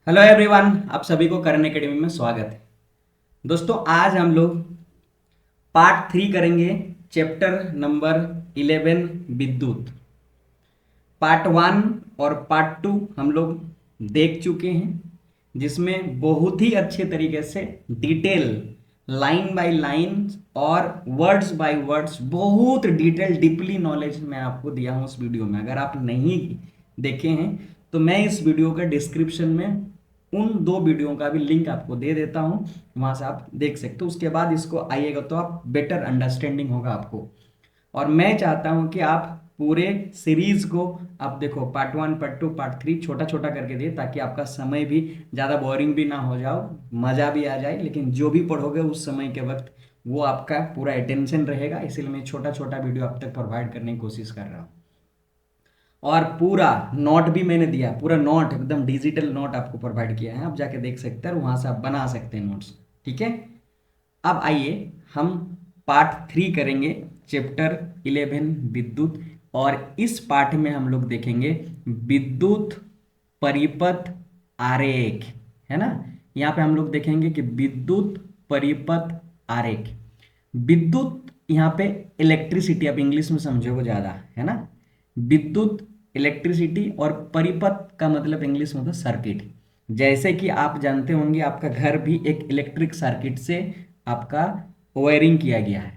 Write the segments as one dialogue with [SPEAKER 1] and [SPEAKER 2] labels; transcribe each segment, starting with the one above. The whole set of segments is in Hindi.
[SPEAKER 1] हेलो एवरीवन, आप सभी को करण एकेडमी में स्वागत है। दोस्तों, आज हम लोग पार्ट 3 करेंगे। चैप्टर नंबर 11 विद्युत। पार्ट 1 और पार्ट 2 हम लोग देख चुके हैं, जिसमें बहुत ही अच्छे तरीके से डिटेल, लाइन बाय लाइन और वर्ड्स बाय वर्ड्स बहुत डिटेल डीपली नॉलेज मैं आपको दिया हूँ उस वीडियो में। अगर आप नहीं देखे हैं तो मैं इस वीडियो के डिस्क्रिप्शन में उन दो वीडियो का भी लिंक आपको दे देता हूँ, वहां से आप देख सकते हो। उसके बाद इसको आइएगा तो आप बेटर अंडरस्टैंडिंग होगा आपको। और मैं चाहता हूं कि आप पूरे सीरीज को आप देखो, पार्ट 1 पार्ट 2 पार्ट 3 छोटा छोटा करके दिए, ताकि आपका समय भी ज़्यादा बोरिंग भी ना हो जाओ, मज़ा भी आ जाए। लेकिन जो भी पढ़ोगे उस समय के वक्त वो आपका पूरा अटेंशन रहेगा, इसीलिए मैं छोटा छोटा वीडियो आप तक प्रोवाइड करने की कोशिश कर रहा हूँ। और पूरा नोट भी मैंने दिया, पूरा नोट एकदम डिजिटल नोट आपको प्रोवाइड किया है, आप जाके देख सकते हैं, वहां से आप बना सकते हैं नोट्स। ठीक है, अब आइए हम पार्ट 3 करेंगे, चैप्टर 11 विद्युत। और इस पार्ट में हम लोग देखेंगे विद्युत परिपथ आरेख, है ना। यहाँ पे हम लोग देखेंगे कि विद्युत परिपथ आरेख। विद्युत यहाँ पे इलेक्ट्रिसिटी, आप इंग्लिश में समझोगे ज्यादा, है ना। विद्युत इलेक्ट्रिसिटी, और परिपथ का मतलब इंग्लिश में होता है सर्किट। जैसे कि आप जानते होंगे आपका घर भी एक इलेक्ट्रिक सर्किट से आपका वायरिंग किया गया है।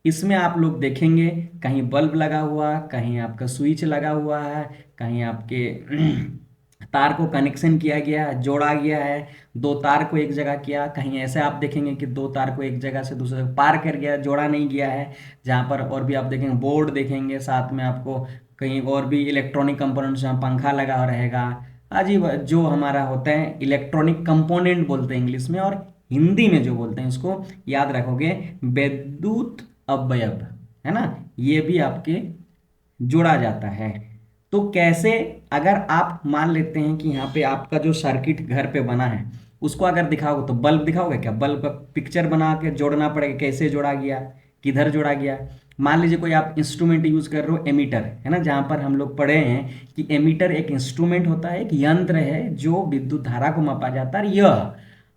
[SPEAKER 1] इसमें आप लोग देखेंगे कहीं बल्ब लगा हुआ, कहीं आपका स्विच लगा हुआ है, कहीं आपके तार को कनेक्शन किया गया है, जोड़ा गया है। दो तार को एक जगह किया, कहीं ऐसे आप देखेंगे कि दो तार को एक जगह से दूसरे जगह पार कर गया, जोड़ा नहीं गया है। जहाँ पर और भी आप देखेंगे बोर्ड देखेंगे, साथ में आपको कहीं और भी इलेक्ट्रॉनिक कंपोनेंट्स, जहाँ पंखा लगा हुआ रहेगा। अजीब जो हमारा होता है इलेक्ट्रॉनिक कंपोनेंट बोलते हैं इंग्लिश में, और हिंदी में जो बोलते हैं उसको याद रखोगे विद्युत अवयव, है ना। ये भी आपके जोड़ा जाता है। तो कैसे, अगर आप मान लेते हैं कि यहाँ पे आपका जो सर्किट घर पे बना है उसको अगर दिखाओगे तो बल्ब दिखाओगे क्या, बल्ब का पिक्चर बना के जोड़ना पड़ेगा, कैसे जोड़ा गया, किधर जोड़ा गया। मान लीजिए कोई आप इंस्ट्रूमेंट यूज कर रहे हो, एमीटर, है ना, जहां पर हम लोग पढ़े हैं कि एमीटर एक इंस्ट्रूमेंट होता है, एक यंत्र है जो विद्युत धारा को मापा जाता है। यह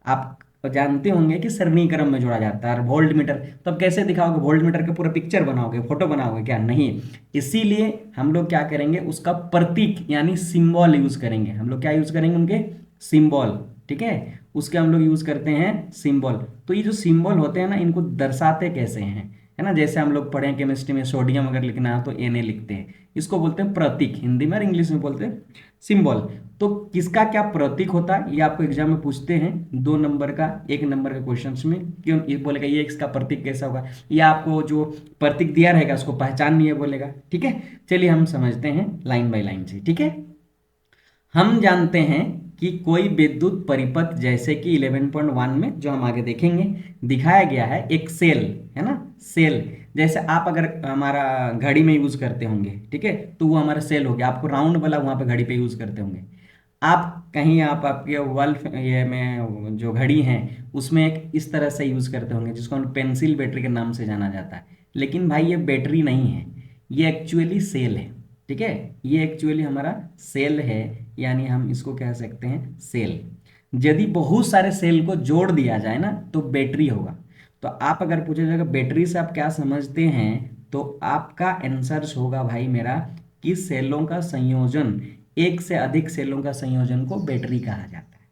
[SPEAKER 1] आप जानते होंगे कि सरणी क्रम में जोड़ा जाता है। वोल्ट मीटर, तो अब कैसे दिखाओगे, वोल्ट मीटर का पूरा पिक्चर बनाओगे, फोटो बनाओगे क्या, नहीं। इसीलिए हम लोग क्या करेंगे, उसका प्रतीक यानी सिंबल यूज करेंगे। हम लोग क्या यूज करेंगे, उनके सिंबल। ठीक है, उसके हम लोग यूज करते हैं सिंबल। तो ये जो सिंबल होते हैं ना, इनको दर्शाते कैसे हैं, है ना। जैसे हम लोग पढ़े केमिस्ट्री में सोडियम अगर लिखना है तो Na लिखते हैं, इसको बोलते हैं प्रतीक, हिंदी में और इंग्लिश में बोलते हैं सिंबल। तो किसका क्या प्रतीक होता है ये आपको एग्जाम में पूछते हैं, 2 नंबर का 1 नंबर के क्वेश्चन में। क्यों ये बोलेगा ये इसका प्रतीक कैसा होगा, या आपको जो प्रतीक दिया रहेगा उसको पहचान नहीं है बोलेगा। ठीक है, चलिए हम समझते हैं लाइन बाय लाइन से। ठीक है, हम जानते हैं कि कोई विद्युत परिपथ, जैसे कि 11.1 में जो हम आगे देखेंगे दिखाया गया है, एक सेल, है ना, सेल। जैसे आप अगर हमारा घड़ी में यूज करते होंगे, ठीक है, तो वो हमारा सेल हो गया। आपको राउंड वाला वहां पे घड़ी पे यूज करते होंगे। आप कहीं आप आपके वॉल ये में जो घड़ी है उसमें एक इस तरह से यूज करते होंगे, जिसको हम पेंसिल बैटरी के नाम से जाना जाता है। लेकिन भाई ये बैटरी नहीं है, ये एक्चुअली सेल है। ठीक है, ये एक्चुअली हमारा सेल है, यानी हम इसको कह सकते हैं सेल। यदि बहुत सारे सेल को जोड़ दिया जाए ना तो बैटरी होगा। तो आप अगर पूछे जाएगा बैटरी से आप क्या समझते हैं, तो आपका आंसर होगा भाई मेरा कि सेलों का संयोजन, एक से अधिक सेलों का संयोजन को बैटरी कहा जाता है।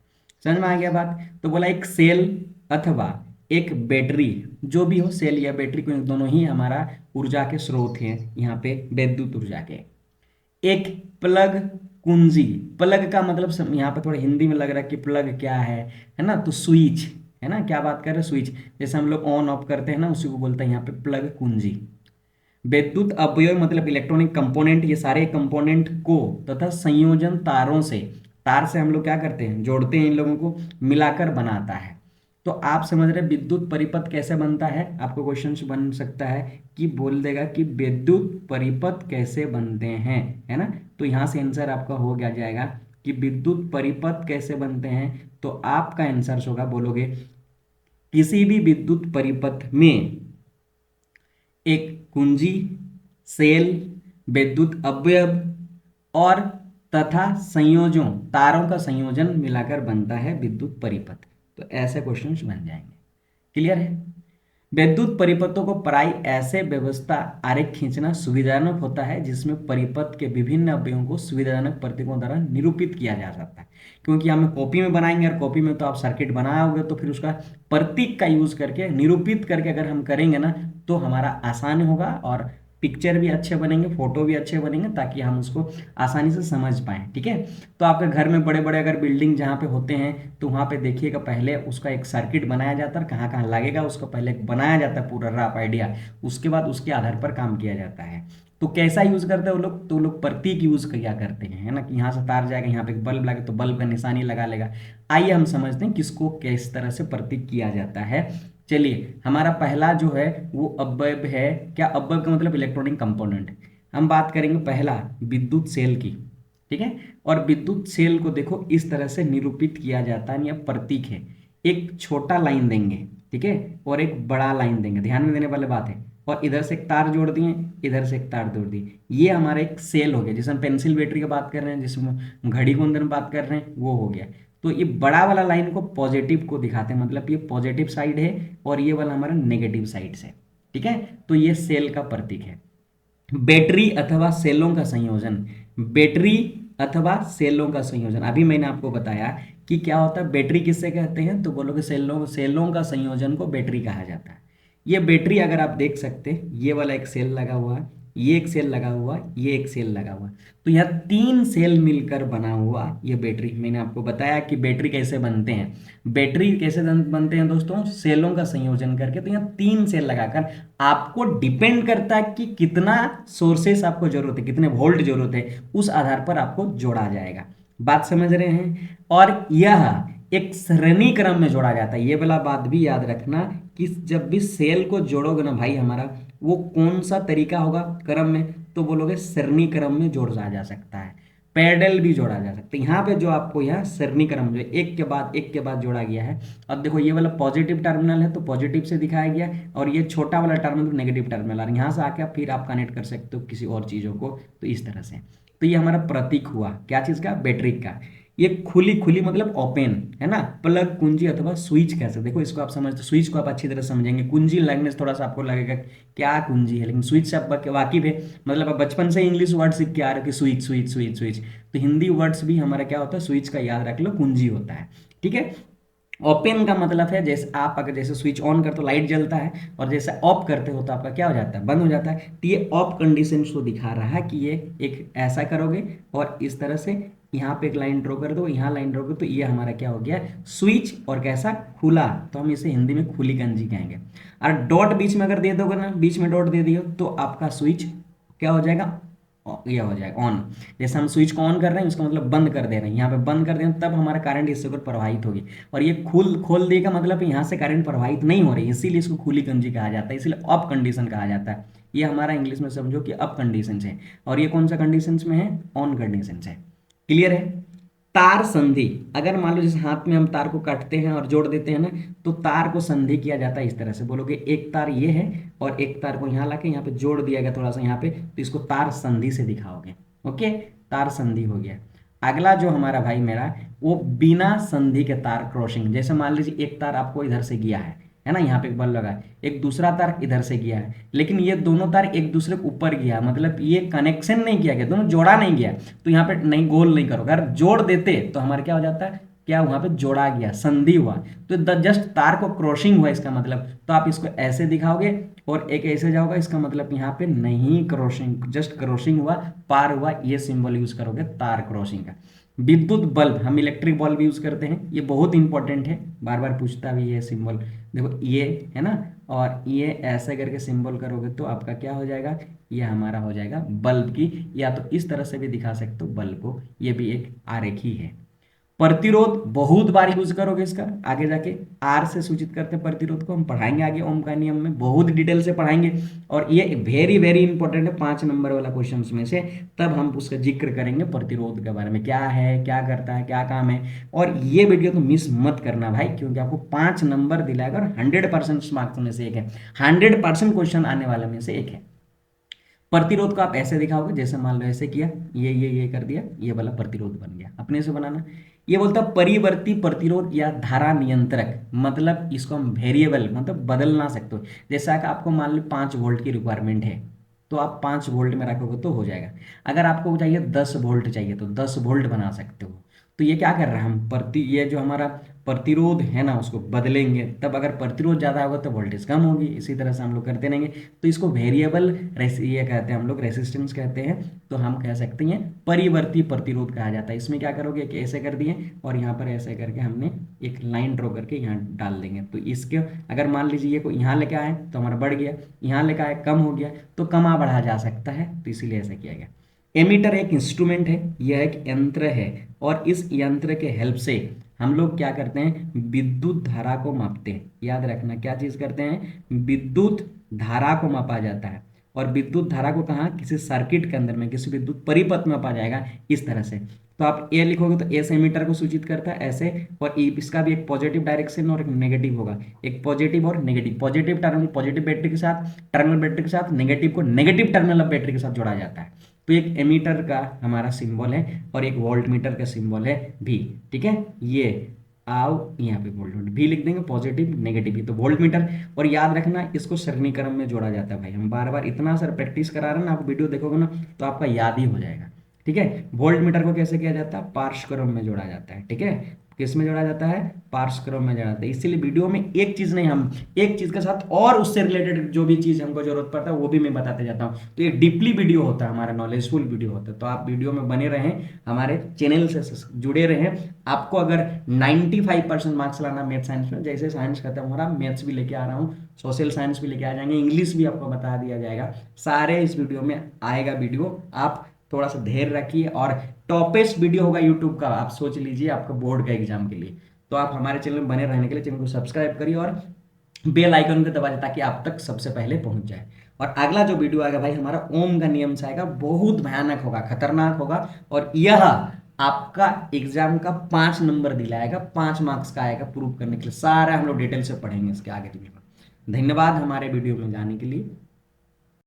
[SPEAKER 1] समझ में आ गया बात। तो बोला एक सेल अथवा एक बैटरी, जो भी हो सेल या बैटरी को, दोनों ही हमारा ऊर्जा के स्रोत हैं यहाँ पे, विद्युत ऊर्जा के। एक प्लग कुंजी, प्लग का मतलब यहाँ पे थोड़ा हिंदी में लग रहा है कि प्लग क्या है ना, तो स्विच, है ना, क्या बात कर रहे हैं, स्विच। जैसे हम लोग ऑन ऑफ करते हैं ना, उसी को बोलते हैं यहाँ पे प्लग कुंजी। विद्युत अपव्यय मतलब इलेक्ट्रॉनिक कंपोनेंट, ये सारे कंपोनेंट को तथा संयोजन तारों से, तार से हम लोग क्या करते हैं, जोड़ते हैं, इन लोगों को मिलाकर बनाता है। तो आप समझ रहे हैं विद्युत परिपथ कैसे बनता है। आपको क्वेश्चन बन सकता है कि बोल देगा कि विद्युत परिपथ कैसे बनते हैं, है ना। तो यहां से आंसर आपका हो गया जाएगा कि विद्युत परिपथ कैसे बनते हैं। तो आपका आंसर होगा, बोलोगे किसी भी विद्युत परिपथ में एक कुंजी, सेल, विद्युत अवयव और तथा संयोजों तारों का संयोजन मिलाकर बनता है विद्युत परिपथ। तो ऐसे क्वेश्चंस बन जाएंगे। क्लियर है। विद्युत परिपथों को प्राय ऐसे व्यवस्था आरेख खींचना सुविधाजनक होता है जिसमें परिपथ के विभिन्न अवयवों को सुविधाजनक प्रतीकों द्वारा निरूपित किया जा सकता है। क्योंकि हमें कॉपी में बनाएंगे और कॉपी में तो आप सर्किट बनाओगे तो फिर उसका प्रतीक का यूज करके निरूपित करके अगर हम करेंगे ना तो हमारा आसान होगा और पिक्चर भी अच्छे बनेंगे, फोटो भी अच्छे बनेंगे, ताकि हम उसको आसानी से समझ पाएं। ठीक है। तो आपके घर में बड़े बड़े अगर बिल्डिंग जहाँ पे होते हैं तो वहाँ पे देखिएगा पहले उसका एक सर्किट बनाया जाता है, कहाँ कहाँ लगेगा उसको पहले बनाया जाता है पूरा रफ आइडिया, उसके बाद उसके आधार पर काम किया जाता है। तो कैसा यूज करते हैं वो लोग, तो लोग प्रतीक यूज किया करते हैं, है ना, कि यहाँ से तार जाएगा, यहाँ पे एक बल्ब लगे तो बल्ब का निशानी लगा लेगा। आइए हम समझते हैं किसको किस तरह से प्रतीक किया जाता है। चलिए, हमारा पहला जो है वो अवयव है, क्या अवयव का मतलब इलेक्ट्रॉनिक कंपोनेंट। हम बात करेंगे पहला विद्युत सेल की। ठीक है। और विद्युत सेल को देखो इस तरह से निरूपित किया जाता है, या प्रतीक है। एक छोटा लाइन देंगे, ठीक है, और एक बड़ा लाइन देंगे, ध्यान में देने वाली बात है। और इधर से एक तार जोड़ दिए, इधर से एक तार जोड़ दिए, ये हमारा एक सेल हो गया। जिसमें पेंसिल बैटरी की बात कर रहे हैं, जिसमें घड़ी को अंदर बात कर रहे हैं, वो हो गया। तो ये बड़ा वाला लाइन को पॉजिटिव को दिखाते हैं, मतलब ये पॉजिटिव साइड है और ये वाला हमारा नेगेटिव साइड से। ठीक है। तो ये सेल का प्रतीक है। बैटरी अथवा सेलों का संयोजन, बैटरी अथवा सेलों का संयोजन, अभी मैंने आपको बताया कि क्या होता है, बैटरी किससे कहते हैं, तो बोलोगे सेलों सेलों का संयोजन को बैटरी कहा जाता है। ये बैटरी अगर आप देख सकते हैं, ये वाला एक सेल लगा हुआ है, ये एक सेल लगा हुआ, ये एक सेल लगा हुआ, तो यह तीन सेल मिलकर बना हुआ ये बैटरी। मैंने आपको बताया कि बैटरी कैसे बनते हैं। बैटरी कैसे बनते हैं दोस्तों, सेलों का संयोजन करके। तो यहाँ तीन सेल लगाकर, आपको डिपेंड करता है कि कितना सोर्सेस आपको जरूरत है, कितने वोल्ट जरूरत है, उस आधार पर आपको जोड़ा जाएगा। बात समझ रहे हैं। और यह एक श्रेणी क्रम में जोड़ा जाता है, ये वाला बात भी याद रखना कि जब भी सेल को जोड़ोगे ना भाई हमारा, वो कौन सा तरीका होगा क्रम में, तो बोलोगे श्रेणी क्रम में जोड़ा जा सकता है। पैरेलल भी जोड़ा जा सकता है। यहाँ पे जो आपको यहाँ श्रेणी क्रम जो एक के बाद जोड़ा गया है। अब देखो ये वाला पॉजिटिव टर्मिनल है तो पॉजिटिव से दिखाया गया, और ये छोटा वाला टर्मिनल तो नेगेटिव टर्मिनल, और यहाँ से आके फिर आप कनेक्ट कर सकते हो किसी और चीजों को, तो इस तरह से। तो ये हमारा प्रतीक हुआ क्या चीज का, बैटरी का। ये खुली खुली मतलब ओपन, है ना, प्लग, कुंजी अथवा स्विच कैसे, देखो इसको आप समझते, स्विच को आप अच्छी तरह समझेंगे। कुंजी लगने से थोड़ा सा आपको लगेगा क्या कुंजी है, लेकिन स्विच से आप वाकिफ है, मतलब आप बचपन से इंग्लिश वर्ड सीख के आ रहे हो कि स्विच स्विच स्विच स्विच, तो हिंदी वर्ड्स भी हमारा क्या होता है, स्विच का याद रख लो, कुंजी होता है। ठीक है। ओपन का मतलब है जैसे आप अगर जैसे स्विच ऑन करते हो लाइट जलता है, और जैसे ऑफ करते हो तो आपका क्या हो जाता है, बंद हो जाता है। तो ये ऑफ कंडीशन को दिखा रहा है कि ये एक ऐसा करोगे और इस तरह से यहाँ पे एक लाइन ड्रॉ कर दो, यहाँ लाइन ड्रॉ कर, तो ये हमारा क्या हो गया, स्विच, और कैसा, खुला, तो हम इसे हिंदी में खुली कंजी कहेंगे। और डॉट बीच में अगर दे दोगे ना, बीच में डॉट दे दियो, तो आपका स्विच क्या हो जाएगा, ये हो जाएगा ऑन। जैसे हम स्विच को ऑन कर रहे हैं, इसका मतलब बंद कर दे रहे हैं, यहाँ पे बंद कर दें तब हमारा करंट इससे ऊपर प्रवाहित होगी। और ये खोल देगा मतलब यहाँ से करंट प्रवाहित नहीं हो रही, इसीलिए इसको खुली कंजी कहा जाता है, इसीलिए अप कंडीशन कहा जाता है। ये हमारा इंग्लिश में समझो कि अप कंडीशन है, और ये कौन सा कंडीशन में है, ऑन कंडीशन है। क्लियर है। तार संधि, अगर मान लो जैसे हाथ में हम तार को काटते हैं और जोड़ देते हैं ना, तो तार को संधि किया जाता है इस तरह से। बोलोगे एक तार ये है और एक तार को यहाँ लाके यहाँ पे जोड़ दिया गया थोड़ा सा यहाँ पे, तो इसको तार संधि से दिखाओगे। ओके, तार संधि हो गया। अगला जो हमारा भाई मेरा, वो बिना संधि के तार क्रॉसिंग। जैसे मान लीजिए एक तार आपको इधर से गया है ना, यहाँ पे एक बल्ब लगा है, एक दूसरा तार इधर से गया है, लेकिन ये दोनों तार एक दूसरे के ऊपर गया, मतलब ये कनेक्शन नहीं किया गया, दोनों जोड़ा नहीं गया, तो यहाँ पे नहीं, गोल नहीं करो। अगर जोड़ देते तो हमारा क्या हो जाता है, क्या वहां पे जोड़ा गया, संधि हुआ, तो जस्ट तार को क्रॉसिंग हुआ इसका मतलब। तो आप इसको ऐसे दिखाओगे और एक ऐसे जाओगे, इसका मतलब यहाँ पे नहीं क्रॉसिंग, जस्ट क्रॉसिंग हुआ, पार हुआ, ये सिंबल यूज करोगे तार क्रॉसिंग का। विद्युत बल्ब, हम इलेक्ट्रिक बल्ब यूज करते हैं, ये बहुत इंपॉर्टेंट है, बार बार पूछता भी है सिंबल। देखो ये है ना, और ये ऐसे करके सिंबल करोगे तो आपका क्या हो जाएगा, ये हमारा हो जाएगा बल्ब की, या तो इस तरह से भी दिखा सकते हो बल्ब को, ये भी एक आरेख ही है। प्रतिरोध बहुत बार यूज करोगे इसका, आगे जाके आर से सूचित करते हैं प्रतिरोध को, हम पढ़ाएंगे आगे ओम का नियम में, बहुत डिटेल से पढ़ाएंगे। और ये वेरी वेरी इंपॉर्टेंट है, 5 नंबर वाला क्वेश्चन में से, तब हम उसका जिक्र करेंगे प्रतिरोध के बारे में, क्या है, क्या करता है, क्या काम है। और ये वीडियो तो मिस मत करना भाई, क्योंकि आपको 5 नंबर दिलाएगा और 100% मार्क्स में से एक है, 100% क्वेश्चन आने वाले में से एक है। प्रतिरोध को आप ऐसे दिखाओगे, जैसे मान लो ऐसे किया, ये कर दिया, ये वाला प्रतिरोध बन गया। अपने से बनाना। ये बोलता है परिवर्ती प्रतिरोध या धारा नियंत्रक, मतलब इसको हम वेरिएबल मतलब बदल ना सकते हो। जैसा कि आपको मान लो 5 वोल्ट की रिक्वायरमेंट है, तो आप 5 वोल्ट में रखोगे तो हो जाएगा। अगर आपको चाहिए 10 वोल्ट चाहिए तो 10 वोल्ट बना सकते हो। तो ये क्या कर रहा है, हम ये जो हमारा प्रतिरोध है ना उसको बदलेंगे, तब अगर प्रतिरोध ज़्यादा होगा तो वोल्टेज कम होगी। इसी तरह से हम लोग करते रहेंगे। तो इसको वेरिएबल ये कहते हैं हम लोग, रेसिस्टेंस कहते हैं। तो हम कह सकते हैं परिवर्ती प्रतिरोध कहा जाता है। इसमें क्या करोगे कि ऐसे कर दिए और यहाँ पर ऐसे करके हमने एक लाइन ड्रॉ करके यहाँ डाल देंगे। तो इसके अगर मान लीजिए ये को यहाँ लेके आए तो हमारा बढ़ गया, यहाँ लेके आए कम हो गया, तो कमा बढ़ा जा सकता है, तो इसीलिए ऐसा किया गया। एमीटर एक इंस्ट्रूमेंट है, यह एक यंत्र है, और इस यंत्र के हेल्प से हम लोग क्या करते हैं, विद्युत धारा को मापते हैं। याद रखना क्या चीज करते हैं, विद्युत धारा को मापा जाता है। और विद्युत धारा को कहाँ, किसी सर्किट के अंदर में, किसी विद्युत परिपथ में मापा जाएगा इस तरह से। तो आप ए लिखोगे तो ए से एमीटर को सूचित करता है ऐसे, और इसका भी एक पॉजिटिव डायरेक्शन और एक नेगेटिव होगा। एक पॉजिटिव और negative, positive terminal positive battery के साथ, टर्मिनल बैटरी के साथ, नेगेटिव को नेगेटिव टर्मिनल ऑफ बैटरी के साथ जोड़ा जाता है। तो एक एमीटर का हमारा सिंबल है और एक वोल्ट मीटर का सिंबल है भी। ठीक है, ये आओ यहाँ पे वोल्ट मीटर भी लिख देंगे, पॉजिटिव नेगेटिव भी, तो वोल्ट मीटर। और याद रखना इसको सरणी क्रम में जोड़ा जाता है भाई। हम बार बार इतना सर प्रैक्टिस करा रहे हैं ना, आप वीडियो देखोगे ना तो आपका याद ही हो जाएगा। ठीक है, वोल्ट मीटर को कैसे किया जाता है, पार्श्व क्रम में जोड़ा जाता है। ठीक है, किस में जोड़ा जाता है, पार्श्व क्रम में जोड़ा जाता है। इसीलिए वीडियो में एक चीज नहीं, हम एक चीज के साथ और उससे रिलेटेड जो भी चीज हमको जरूरत पड़ता है वो भी मैं बताते जाता हूँ। तो ये डीपली वीडियो होता है हमारा, नॉलेजफुल वीडियो होता है। तो आप वीडियो में बने रहें, हमारे चैनल से जुड़े रहें। आपको अगर 95% मार्क्स लाना मैथ साइंस में, जैसे साइंस खत्म हो रहा, मैथ्स भी लेके आ रहा हूँ, सोशल साइंस भी लेके आ जाएंगे, इंग्लिश भी आपको बता दिया जाएगा, सारे इस वीडियो में आएगा वीडियो। आप थोड़ा सा धैर्य रखिए, और टॉपेस्ट वीडियो होगा यूट्यूब का, आप सोच लीजिए आपका बोर्ड का एग्जाम के लिए। तो आप हमारे चैनल में बने रहने के लिए चैनल को सब्सक्राइब करिए और बेल आइकन को दबा दें ताकि आप तक सबसे पहले पहुंच जाए। और अगला जो वीडियो आएगा भाई हमारा ओम का नियम से आएगा, बहुत भयानक होगा, खतरनाक होगा, और यह आपका एग्जाम का 5 नंबर दिलाएगा, 5 मार्क्स का आएगा। प्रूव करने के लिए सारा हम लोग डिटेल से पढ़ेंगे इसके आगे वीडियो में। धन्यवाद हमारे वीडियो में जाने के लिए।